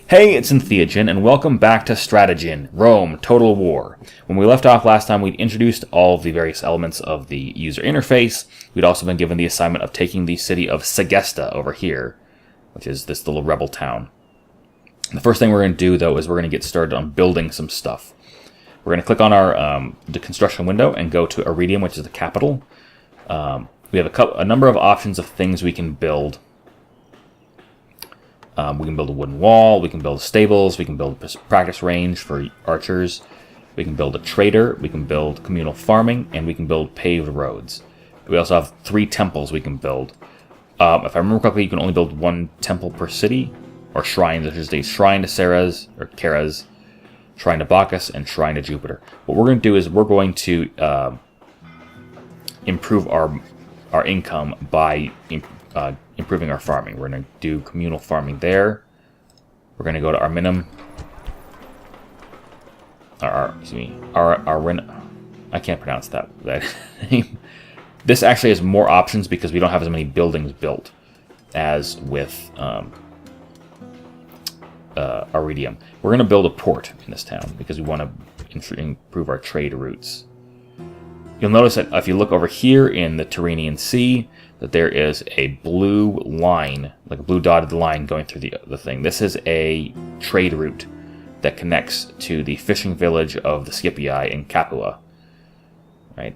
Hey, it's Entheojinn, and welcome back to Stratejinn, Rome, Total War. When we left off last time, we'd introduced all of the various elements of the user interface. We'd also been given the assignment of taking the city of Segesta over here, which is this little rebel town. The first thing we're going to do, though, is we're going to get started on building some stuff. We're going to click on our the construction window and go to Iridium, which is the capital. We have a number of options of things we can build. We can build a wooden wall, we can build stables, we can build a practice range for archers, we can build a trader, we can build communal farming, and we can build paved roads. We also have 3 temples we can build. If I remember correctly, you can only build 1 temple per city, or shrines. There's a shrine to Ceres, or Keras, shrine to Bacchus, and shrine to Jupiter. What we're going to do is we're going to improve our income by improving our farming. We're going to do communal farming there. We're going to go to our minimum. I can't pronounce that name. This actually has more options because we don't have as many buildings built as with Iridium. We're going to build a port in this town because we want to improve our trade routes. You'll notice that if you look over here in the Tyrrhenian Sea, that there is a blue line, like a blue dotted line going through the thing. This is a trade route that connects to the fishing village of the Scipii in Capua. Right?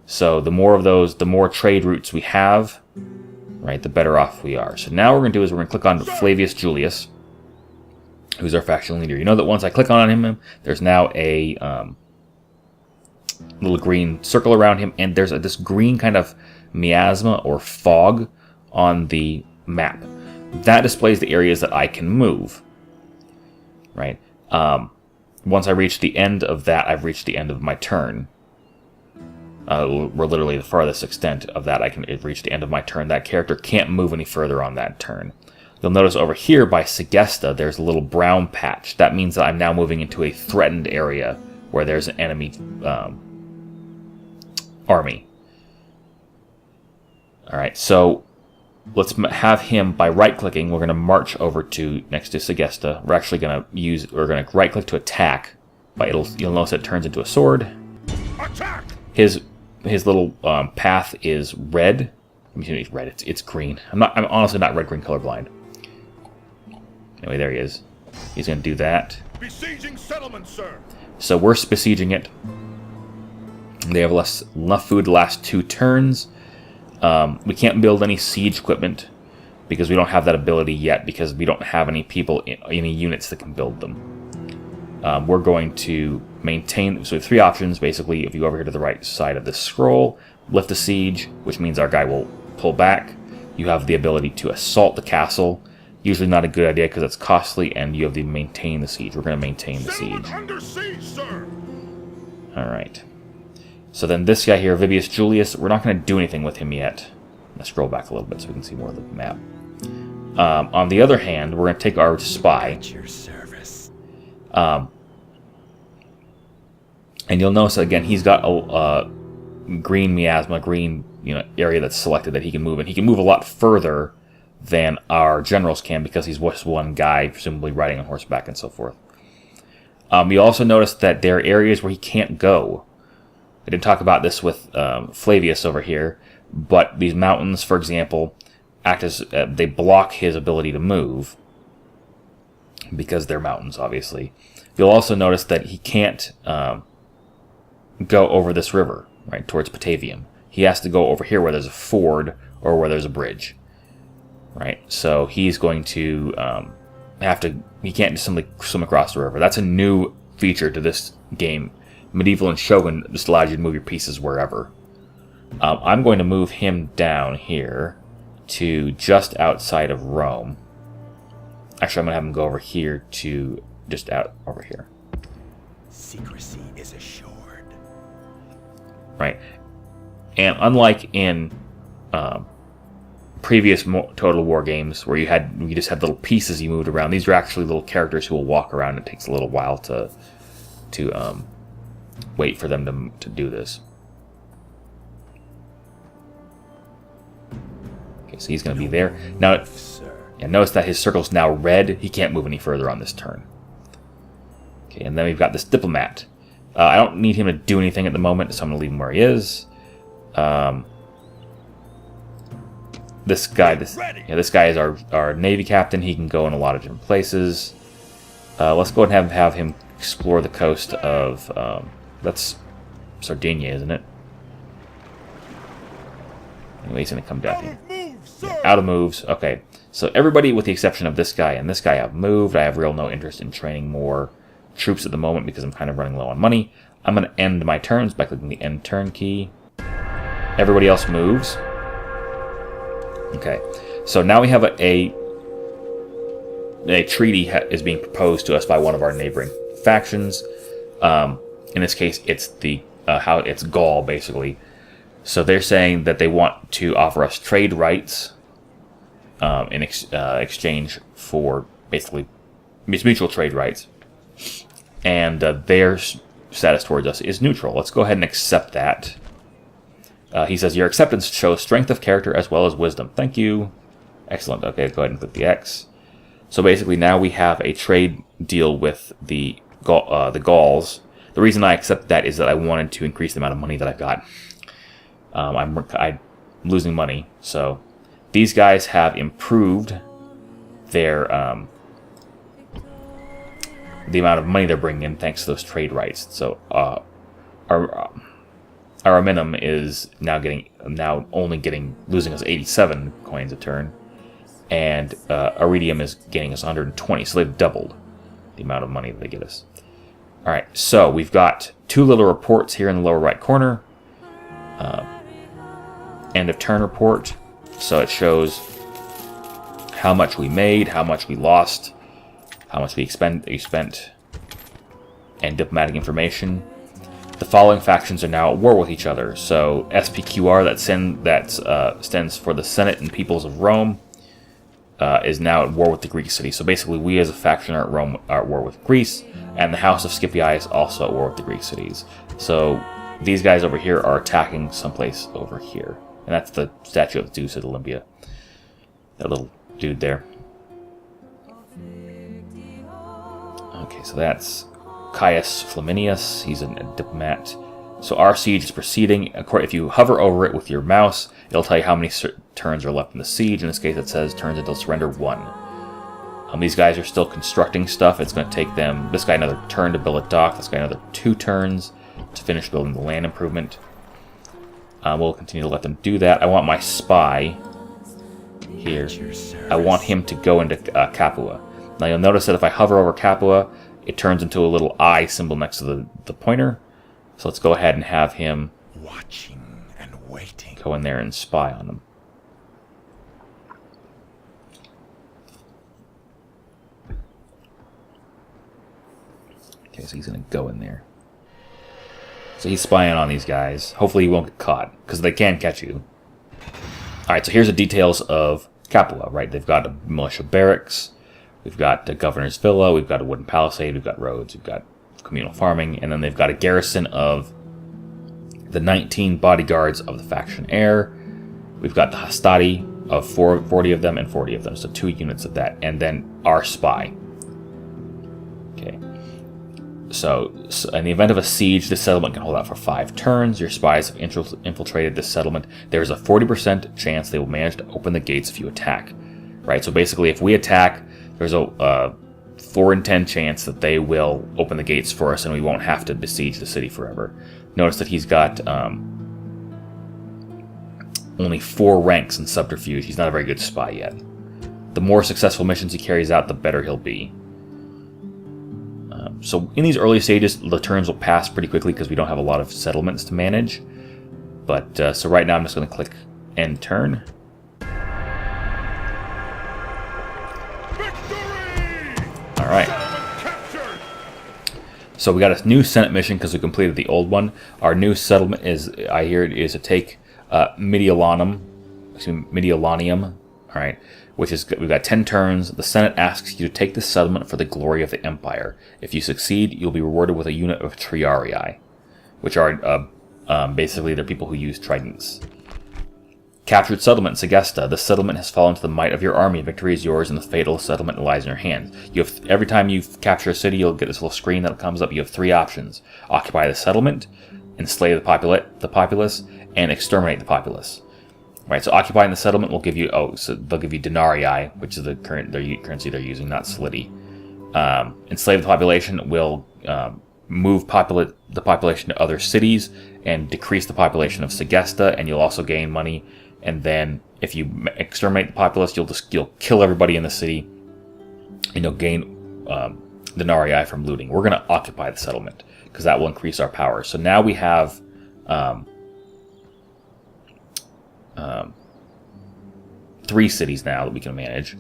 So the more of those, the more trade routes we have, right, the better off we are. So now what we're going to do is we're going to click on Flavius Julius, who's our faction leader. You know that once I click on him, there's now a little green circle around him, and there's this green kind of miasma or fog on the map. That displays the areas that I can move. Right? Once I reach the end of that, I've reached the end of my turn. We're literally the farthest extent of that. I can reach the end of my turn. That character can't move any further on that turn. You'll notice over here by Segesta, there's a little brown patch. That means that I'm now moving into a threatened area where there's an enemy army. Alright, so let's have him, by right-clicking, we're going to march over to next to Segesta. We're actually going to right-click to attack. You'll notice it turns into a sword. Attack! His little path is red. It's red. It's green. I'm honestly not red-green colorblind. Anyway, there he is. He's going to do that. Besieging settlement, sir. So we're besieging it. They have enough food to last 2 turns. We can't build any siege equipment because we don't have that ability yet, because we don't have any people, any units that can build them. We're going to maintain, so we have 3 options basically. If you go over here to the right side of this scroll, lift a siege, which means our guy will pull back. You have the ability to assault the castle. Usually not a good idea because it's costly, and you have to maintain the siege. We're going to maintain the siege. Under siege, sir. Alright. So then this guy here, Vibius Julius, we're not going to do anything with him yet. Let's scroll back a little bit so we can see more of the map. On the other hand, we're going to take our spy. At your service. And you'll notice, again, he's got a green miasma, green area that's selected that he can move. And he can move a lot further than our generals can because he's just one guy, presumably riding on horseback and so forth. You also notice that there are areas where he can't go. I didn't talk about this with Flavius over here, but these mountains, for example, act as they block his ability to move because they're mountains, obviously. You'll also notice that he can't go over this river, right, towards Patavium. He has to go over here where there's a ford or where there's a bridge, right? So he's going to he can't just simply swim across the river. That's a new feature to this game. Medieval and Shogun just allows you to move your pieces wherever. I'm going to move him down here to just outside of Rome. Actually, I'm going to have him go over here to just out over here. Secrecy is assured. Right. And unlike in previous Total War games where you just had little pieces you moved around, these are actually little characters who will walk around. It takes a little while to wait for them to do this. Okay, so he's going to be there. Now, And notice that his circle's now red. He can't move any further on this turn. Okay, and then we've got this diplomat. I don't need him to do anything at the moment, so I'm going to leave him where he is. This guy is our Navy captain. He can go in a lot of different places. Let's go ahead and have him explore the coast of... that's Sardinia, isn't it? Anyway, he's going to come down here. Yeah, out of moves. Okay, so everybody with the exception of this guy and this guy have moved. I have real no interest in training more troops at the moment because I'm kind of running low on money. I'm going to end my turns by clicking the end turn key. Everybody else moves. Okay, so now we have a treaty is being proposed to us by one of our neighboring factions. In this case, it's it's Gaul, basically. So they're saying that they want to offer us trade rights in exchange for basically mutual trade rights. And their status towards us is neutral. Let's go ahead and accept that. He says, your acceptance shows strength of character as well as wisdom. Thank you. Excellent. Okay, go ahead and click the X. So basically now we have a trade deal with the Gauls. The reason I accept that is that I wanted to increase the amount of money that I've got. I'm losing money. So these guys have improved their the amount of money they're bringing in thanks to those trade rights. So our minimum is now only losing us 87 coins a turn, and iridium is getting us 120. So they've doubled the amount of money that they get us. All right, so we've got two little reports here in the lower right corner. End of turn report. So it shows how much we made, how much we lost, how much we spent, and diplomatic information. The following factions are now at war with each other. So SPQR, that stands for the Senate and Peoples of Rome, is now at war with the Greek city. So basically, we as a faction are at war with Greece, and the House of Scipii is also at war with the Greek cities. So these guys over here are attacking someplace over here, and that's the statue of Zeus at Olympia. That little dude there. Okay, so that's Caius Flaminius. He's a diplomat. So our siege is proceeding. If you hover over it with your mouse, it'll tell you how many turns are left in the siege. In this case, it says turns until surrender 1. These guys are still constructing stuff. It's going to take them, this guy, another turn to build a dock. This guy another 2 turns to finish building the land improvement. We'll continue to let them do that. I want my spy here. I want him to go into Capua. Now you'll notice that if I hover over Capua, it turns into a little eye symbol next to the pointer. So let's go ahead and have him watching and waiting. Go in there and spy on them. Okay, so he's going to go in there. So he's spying on these guys. Hopefully he won't get caught, because they can catch you. Alright, so here's the details of Capua, right? They've got a militia barracks, we've got a governor's villa, we've got a wooden palisade, we've got roads, we've got communal farming, and then they've got a garrison of the 19 bodyguards of the faction heir. We've got the hastati of 40 of them and 40 of them, so 2 units of that, and then our spy. Okay. So in the event of a siege, this settlement can hold out for 5 turns. Your spies have infiltrated this settlement. There's a 40% chance they will manage to open the gates if you attack. Right, so basically if we attack, there's a 4 in 10 chance that they will open the gates for us and we won't have to besiege the city forever. Notice that he's got only 4 ranks in subterfuge. He's not a very good spy yet. The more successful missions he carries out, the better he'll be. So in these early stages, the turns will pass pretty quickly because we don't have a lot of settlements to manage. But so right now I'm just going to click end turn. Alright. So we got a new Senate mission because we completed the old one. Our new settlement is, I hear it is to take Mediolanum. Alright. Which is, we've got 10 turns. The Senate asks you to take this settlement for the glory of the Empire. If you succeed, you'll be rewarded with a unit of Triarii, which are basically they're people who use tridents. Captured settlement, Segesta. The settlement has fallen to the might of your army. Victory is yours, and the fate of the settlement lies in your hands. Every time you capture a city, you'll get this little screen that comes up. You have 3 options: occupy the settlement, enslave the populace, and exterminate the populace. Right. So occupying the settlement will give you so they'll give you denarii, which is the currency they're using, not solidi. Enslave the population will move the population to other cities and decrease the population of Segesta, and you'll also gain money. And then if you exterminate the populace, you'll kill everybody in the city, and you'll gain denarii from looting. We're going to occupy the settlement because that will increase our power. So now we have 3 cities now that we can manage.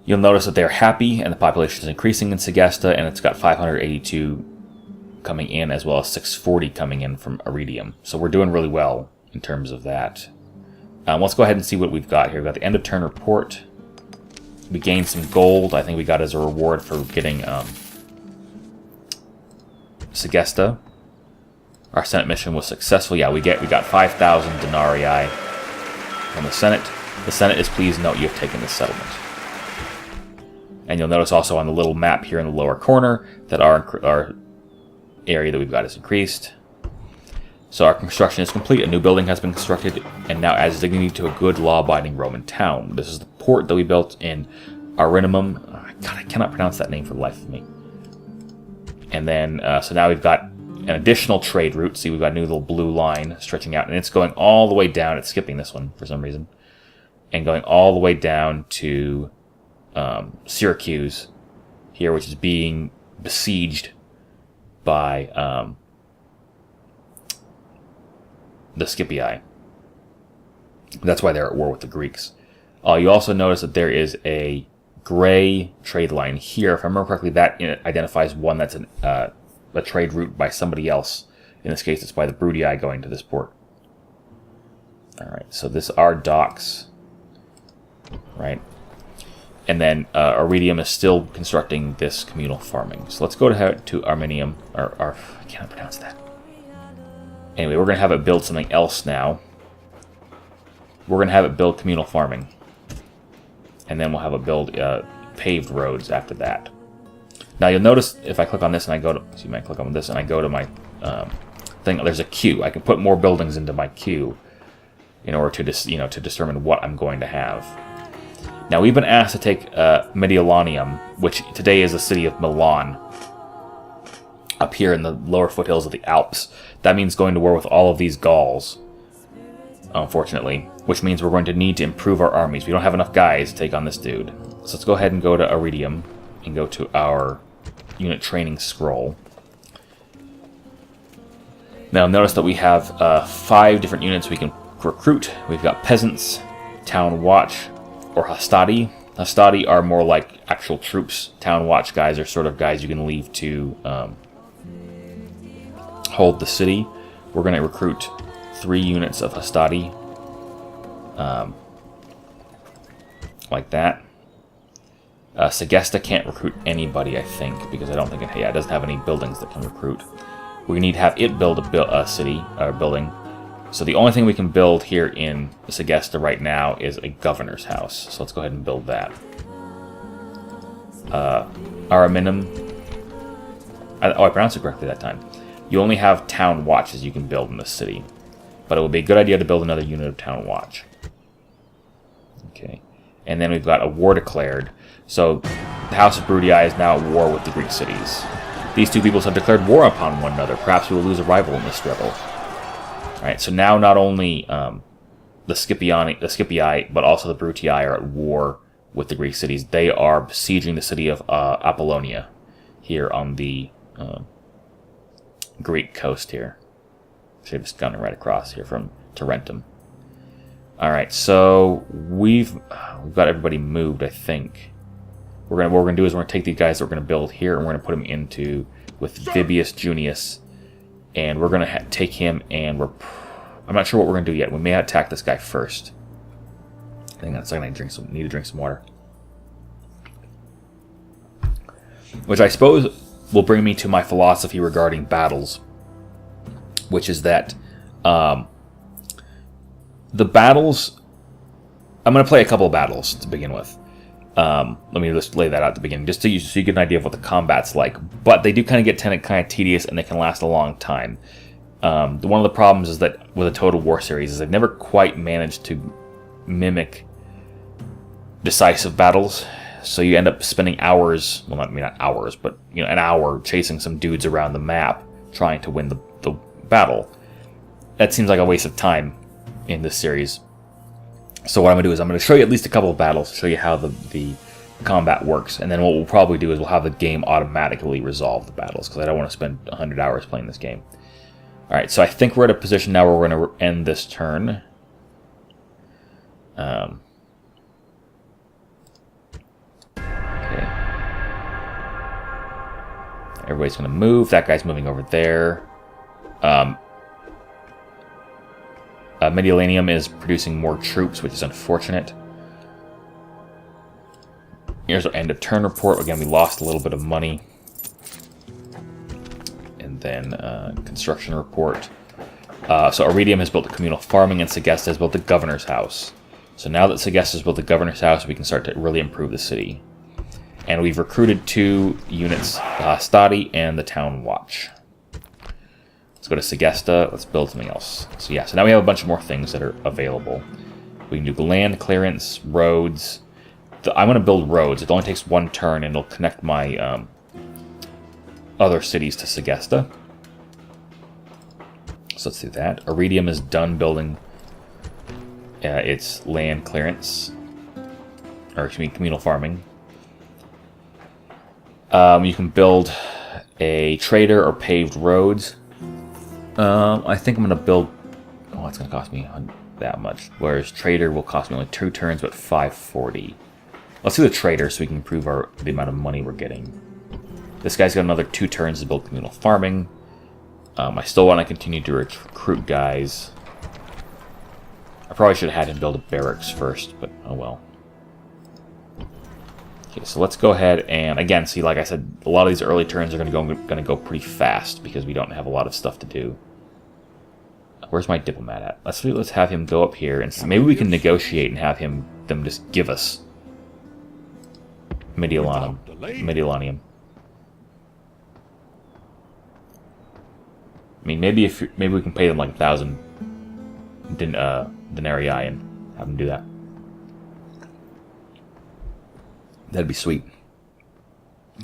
You'll notice that they're happy, and the population is increasing in Segesta, and it's got 582 coming in, as well as 640 coming in from Iridium. So we're doing really well in terms of that. Let's go ahead and see what we've got here. We've got the end of turn report. We gained some gold. I think we got as a reward for getting Segesta. Our Senate mission was successful. Yeah, we got 5,000 denarii from the Senate. The Senate is pleased to note you have taken this settlement. And you'll notice also on the little map here in the lower corner that our area that we've got is increased. So our construction is complete. A new building has been constructed and now adds dignity to a good, law-abiding Roman town. This is the port that we built in Arinimum. God, I cannot pronounce that name for the life of me. And then, so now we've got an additional trade route. See, we've got a new little blue line stretching out, and it's going all the way down. It's skipping this one for some reason. And going all the way down to Syracuse here, which is being besieged by the Scipii. That's why they're at war with the Greeks. You also notice that there is a gray trade line here. If I remember correctly, that identifies one that's a trade route by somebody else. In this case, it's by the Brutii going to this port. All right, so this are docks, right? And then Iridium is still constructing this communal farming. So let's go to Arminium, or I cannot pronounce that. Anyway, we're going to have it build something else now. We're going to have it build communal farming. And then we'll have it build paved roads after that. Now you'll notice if I click on this and I go to, I click on this and I go to my thing, there's a queue. I can put more buildings into my queue in order to to determine what I'm going to have. Now we've been asked to take Mediolanium, which today is the city of Milan, up here in the lower foothills of the Alps. That means going to war with all of these Gauls, unfortunately, which means we're going to need to improve our armies. We don't have enough guys to take on this dude. So let's go ahead and go to Iridium and go to our unit training scroll. Now notice that we have 5 different units we can recruit. We've got peasants, town watch, or hastati. Hastati are more like actual troops. Town watch guys are sort of guys you can leave to hold the city. We're going to recruit 3 units of hastati, like that. Segesta can't recruit anybody, I think, because I don't think it doesn't have any buildings that can recruit. We need to have it build a city or building. So the only thing we can build here in Segesta right now is a governor's house. So let's go ahead and build that. Araminum. I pronounced it correctly that time. You only have town watches you can build in this city, but it would be a good idea to build another unit of town watch. Okay, and then we've got a war declared. So the House of Brutii is now at war with the Greek cities. These 2 peoples have declared war upon one another. Perhaps we will lose a rival in this struggle. All right, so now not only the Scipii, but also the Brutii are at war with the Greek cities. They are besieging the city of Apollonia here on the Greek coast here. Should have just gone right across here from Tarentum. All right, so we've got everybody moved, I think. What we're gonna do is we're gonna take these guys that we're gonna build here, and we're gonna put them into with Vibius Junius, and we're gonna take him, and I'm not sure what we're gonna do yet. We may attack this guy first. Hang on a second, I need to drink some water. Which I suppose will bring me to my philosophy regarding battles, which is that the battles... I'm going to play a couple of battles to begin with. Let me just lay that out at the beginning, just so you get an idea of what the combat's like. But they do kind of get kind of tedious, and they can last a long time. One of the problems is that with a Total War series is they've never quite managed to mimic decisive battles. So you end up spending hours, well, not hours, but an hour chasing some dudes around the map trying to win the battle. That seems like a waste of time in this series. So what I'm going to do is I'm going to show you at least a couple of battles to show you how the combat works. And then what we'll probably do is we'll have the game automatically resolve the battles, because I don't want to spend 100 hours playing this game. Alright, so I think we're at a position now where we're going to end this turn. Okay. Everybody's going to move. That guy's moving over there. Mediolanum is producing more troops, which is unfortunate. Here's our end of turn report. Again, we lost a little bit of money. And then construction report. So Iridium has built a communal farming, and Segesta has built the governor's house. So now that Segesta has built the governor's house, we can start to really improve the city. And we've recruited 2 units, the Hastati and the Town Watch. Let's go to Segesta. Let's build something else. So yeah, so now we have a bunch of more things that are available. We can do land clearance, roads. I'm going to build roads. It only takes 1 turn, and it'll connect my other cities to Segesta. So let's do that. Iridium is done building its land clearance. Or, excuse me, communal farming. You can build a trader or paved roads. I think I'm going to build... Oh, it's going to cost me that much. Whereas trader will cost me only 2 turns, but 540. Let's do the trader so we can improve the amount of money we're getting. This guy's got another 2 turns to build communal farming. I still want to continue to recruit guys. I probably should have had him build a barracks first, but oh well. Okay, so let's go ahead and, again, see, like I said, a lot of these early turns are going to go pretty fast because we don't have a lot of stuff to do. Where's my diplomat at? Let's have him go up here, and maybe we can negotiate and have them just give us Mediolanum. I mean, maybe we can pay them like 1,000 denarii and have them do that. That'd be sweet.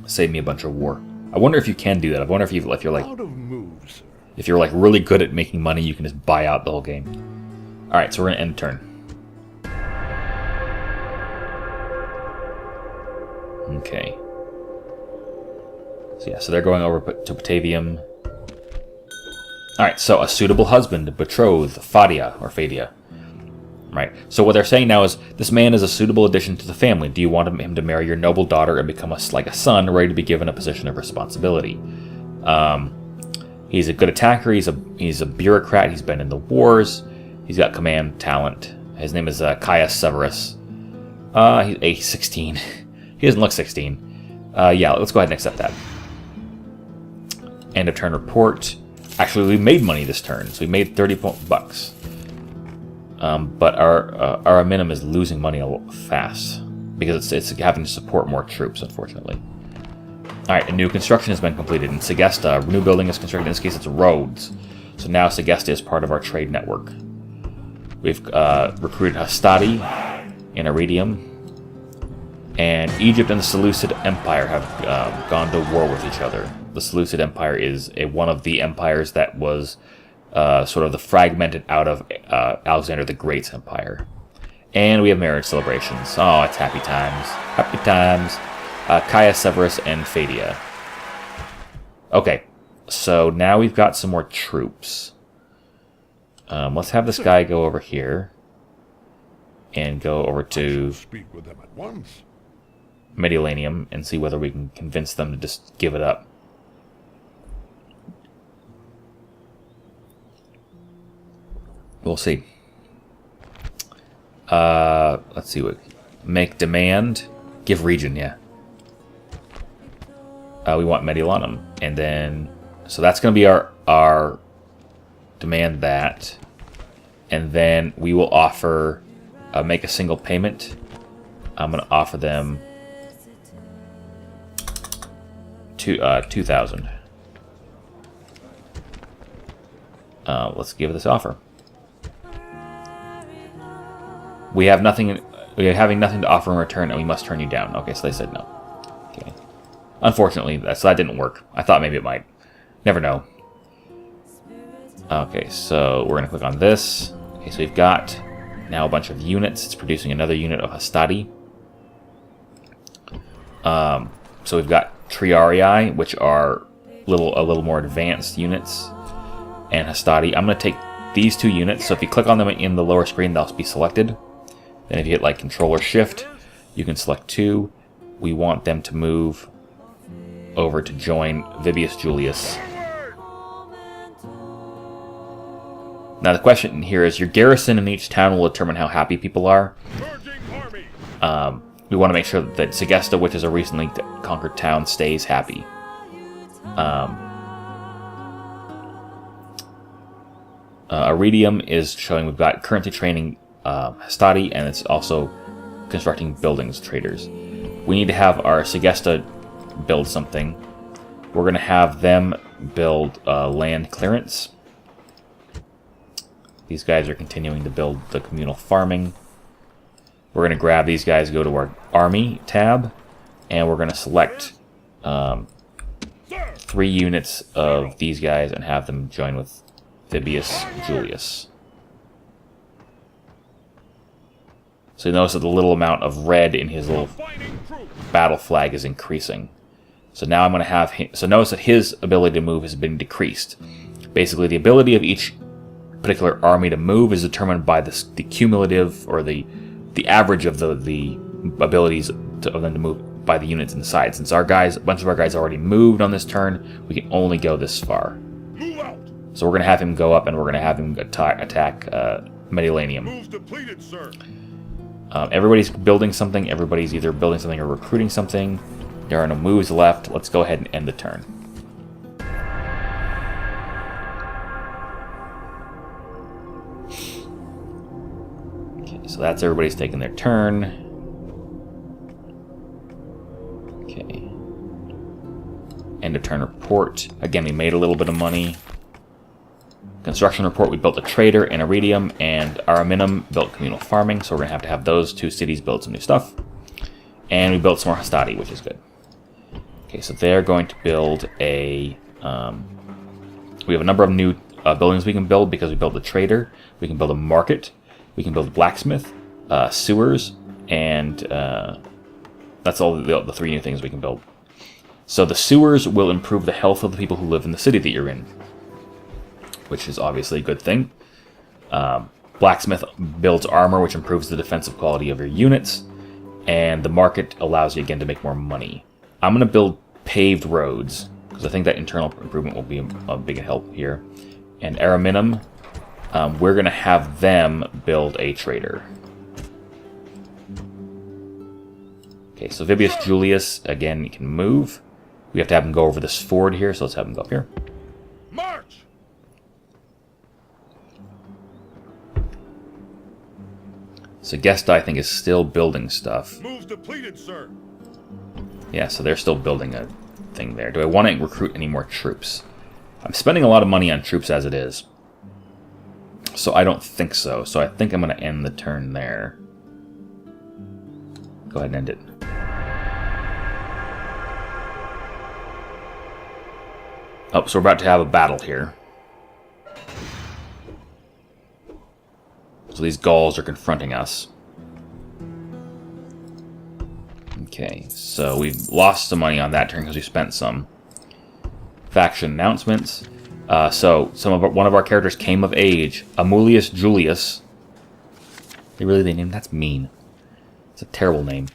Save me a bunch of war. I wonder if you can do that. I wonder if you're like if you're like really good at making money, you can just buy out the whole game. All right, so we're gonna end turn. Okay. So yeah, so they're going over to Batavium. Alright, so a suitable husband, betrothed, Fadia. Right, so what they're saying now is, this man is a suitable addition to the family. Do you want him to marry your noble daughter and become like a son, ready to be given a position of responsibility? He's a good attacker, he's a bureaucrat, he's been in the wars, he's got command talent. His name is Caius Severus. He's age 16. He doesn't look 16. Yeah, let's go ahead and accept that. End of turn report. Actually, we made money this turn, so we made 30 bucks. But our minimum is losing money fast because it's having to support more troops, unfortunately. All right, a new construction has been completed in Segesta. A new building is constructed. In this case, it's roads. So now Segesta is part of our trade network. We've recruited Hastati and Iridium, and Egypt and the Seleucid Empire have gone to war with each other. The Seleucid Empire is one of the empires that was sort of the fragmented out of Alexander the Great's empire. And we have marriage celebrations. Oh, it's happy times. Happy times. Caius Severus and Fadia. Okay, so now we've got some more troops. Let's have this guy go over here and go over to Mediolanum and see whether we can convince them to just give it up. We'll see. Let's see what... Make demand. Give region, yeah. We want Mediolanum. And then... So that's going to be our demand that. And then we will offer, make a single payment. I'm going to offer them 2,000. Let's give this offer. We have nothing. We are having nothing to offer in return, and we must turn you down. Okay, so they said no. Okay. Unfortunately, that didn't work. I thought maybe it might. Never know. Okay, so we're gonna click on this. Okay, so we've got now a bunch of units. It's producing another unit of Hastati. So we've got Triarii, which are a little more advanced units, and Hastati. I'm gonna take these two units. So if you click on them in the lower screen, they'll be selected. Then if you hit like Control or Shift, you can select two. We want them to move over to join Vibius Julius. Now the question here is, your garrison in each town will determine how happy people are. We want to make sure that Segesta, which is a recently conquered town, stays happy. Iridium is showing we've got currently training Hastati, and it's also constructing buildings traders. We need to have our Segesta build something. We're going to have them build land clearance. These guys are continuing to build the communal farming. We're going to grab these guys, go to our army tab, and we're going to select 3 units of these guys and have them join with Vibius Julius. So you notice that the little amount of red in his little battle flag is increasing. So now I'm going to have him, so notice that his ability to move has been decreased. Basically, the ability of each particular army to move is determined by the cumulative, or the average of the abilities of them to move by the units inside. Since a bunch of our guys already moved on this turn, we can only go this far. So we're going to have him go up, and we're going to have him attack Mediolanum. Moves depleted, sir. Everybody's building something. Everybody's either building something or recruiting something. There are no moves left. Let's go ahead and end the turn. Okay, so that's everybody's taking their turn. Okay. End of turn report. Again, we made a little bit of money. Construction report, we built a trader in Iridium, and Araminum built communal farming, so we're going to have those 2 cities build some new stuff. And we built some more Hastati, which is good. Okay, so they're going to build a... we have a number of new buildings we can build because we built the trader. We can build a market. We can build a blacksmith, sewers, and that's all the 3 new things we can build. So the sewers will improve the health of the people who live in the city that you're in, which is obviously a good thing. Blacksmith builds armor, which improves the defensive quality of your units. And the market allows you, again, to make more money. I'm going to build paved roads, because I think that internal improvement will be a big help here. And Araminum, we're going to have them build a trader. Okay, so Vibius Julius, again, can move. We have to have him go over this ford here, so let's have him go up here. March. Segesta, I think, is still building stuff. Moves depleted, sir. Yeah, so they're still building a thing there. Do I want to recruit any more troops? I'm spending a lot of money on troops as it is, so I don't think so. So I think I'm going to end the turn there. Go ahead and end it. Oh, so we're about to have a battle here. So these Gauls are confronting us. Okay, so we've lost some money on that turn because we spent some. Faction announcements. So one of our characters came of age. Amulius Julius. They named that's mean. It's a terrible name.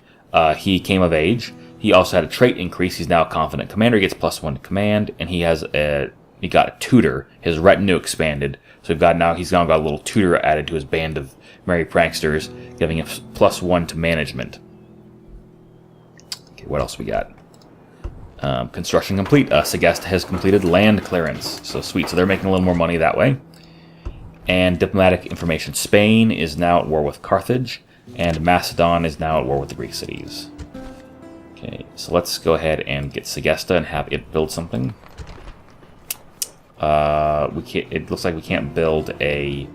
He came of age. He also had a trait increase. He's now a confident commander. He gets +1 to command, and he got a tutor. His retinue expanded. So he's now got a little tutor added to his band of merry pranksters, giving him +1 to management. Okay, what else we got? Construction complete. Segesta has completed land clearance. So sweet. So they're making a little more money that way. And diplomatic information. Spain is now at war with Carthage, and Macedon is now at war with the Greek cities. Okay, so let's go ahead and get Segesta and have it build something. We can't. It looks like we can't build a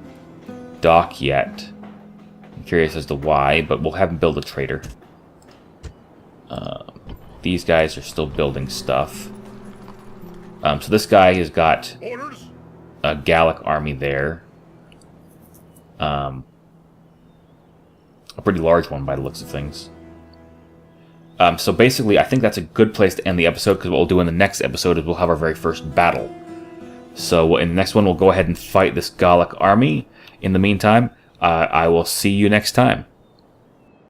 dock yet. I'm curious as to why, but we'll have him build a trader. These guys are still building stuff. So this guy has got Orders. a Gallic army there. A pretty large one by the looks of things. So basically, I think that's a good place to end the episode, because what we'll do in the next episode is we'll have our very first battle. So in the next one, we'll go ahead and fight this Gallic army. In the meantime, I will see you next time.